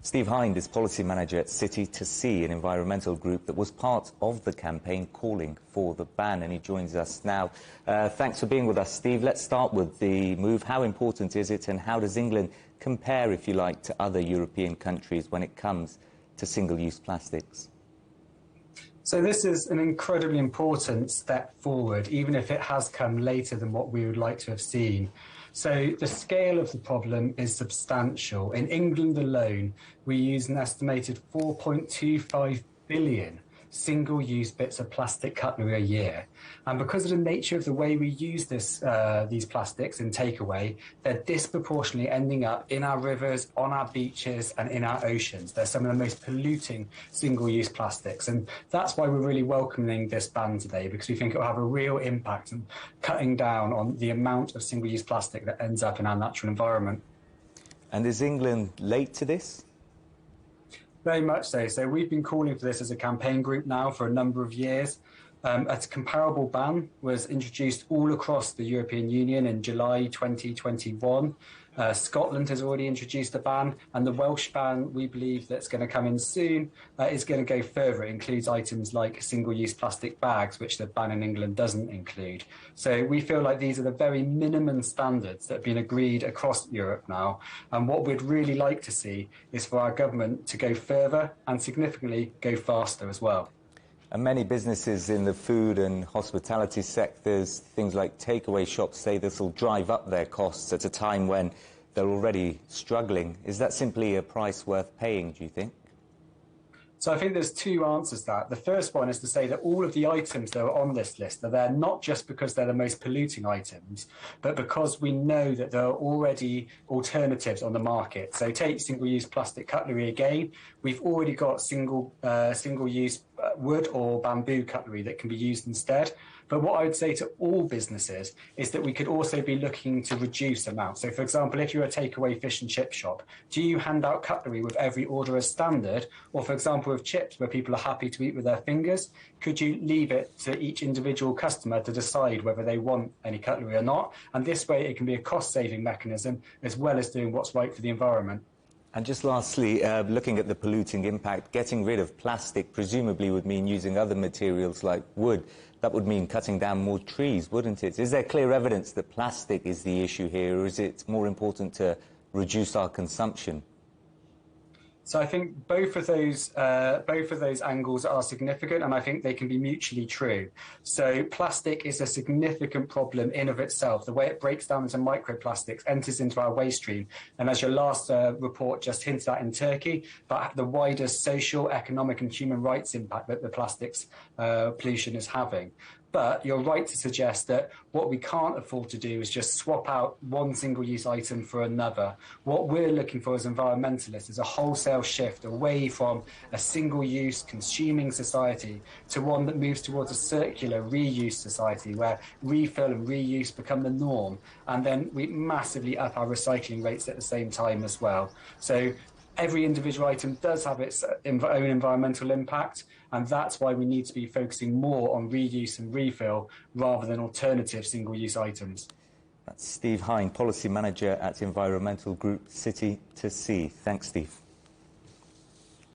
Steve Hynd is Policy Manager at City to Sea, an environmental group that was part of the campaign calling for the ban, and he joins us now. Thanks for being with us, Steve. Let's start with the move. How important is it, and how does England compare, if you like, to other European countries when it comes to single-use plastics? So this is an incredibly important step forward, even if it has come later than what we would like to have seen. So the scale of the problem is substantial. In England alone, we use an estimated 4.25 billion single-use bits of plastic cutlery a year. And because of the nature of the way we use these plastics in takeaway, they're disproportionately ending up in our rivers, on our beaches, and in our oceans. They're some of the most polluting single-use plastics. And that's why we're really welcoming this ban today, because we think it will have a real impact in cutting down on the amount of single-use plastic that ends up in our natural environment. And is England late to this? Very much so. So we've been calling for this as a campaign group now for a number of years. A comparable ban was introduced all across the European Union in July 2021. Scotland has already introduced a ban, and the Welsh ban, we believe, that's going to come in soon, is going to go further. It includes items like single-use plastic bags, which the ban in England doesn't include. So we feel like these are the very minimum standards that have been agreed across Europe now. And what we'd really like to see is for our government to go further and significantly go faster as well. And many businesses in the food and hospitality sectors, things like takeaway shops, say this will drive up their costs at a time when they're already struggling. Is that simply a price worth paying, do you think? So I think there's two answers to that. The first one is to say that all of the items that are on this list are there not just because they're the most polluting items, but because we know that there are already alternatives on the market. So take single-use plastic cutlery again. We've already got single-use wood or bamboo cutlery that can be used instead. But what I would say to all businesses is that we could also be looking to reduce amounts. So, for example, if you're a takeaway fish and chip shop, do you hand out cutlery with every order as standard? Or, for example, with chips, where people are happy to eat with their fingers, could you leave it to each individual customer to decide whether they want any cutlery or not? And this way, it can be a cost-saving mechanism as well as doing what's right for the environment. And just lastly, looking at the polluting impact, getting rid of plastic presumably would mean using other materials like wood. That would mean cutting down more trees, wouldn't it? Is there clear evidence that plastic is the issue here, or is it more important to reduce our consumption? So I think both of those angles are significant, and I think they can be mutually true. So plastic is a significant problem in of itself. The way it breaks down into microplastics enters into our waste stream, and as your last report just hinted at in Turkey, but the wider social, economic and human rights impact that the plastics pollution is having. But you're right to suggest that what we can't afford to do is just swap out one single-use item for another. What we're looking for as environmentalists is a wholesale shift away from a single-use consuming society to one that moves towards a circular reuse society where refill and reuse become the norm. And then we massively up our recycling rates at the same time as well. So every individual item does have its own environmental impact, and that's why we need to be focusing more on reuse and refill rather than alternative single-use items. That's Steve Hynd, Policy Manager at environmental group City to Sea. Thanks, Steve.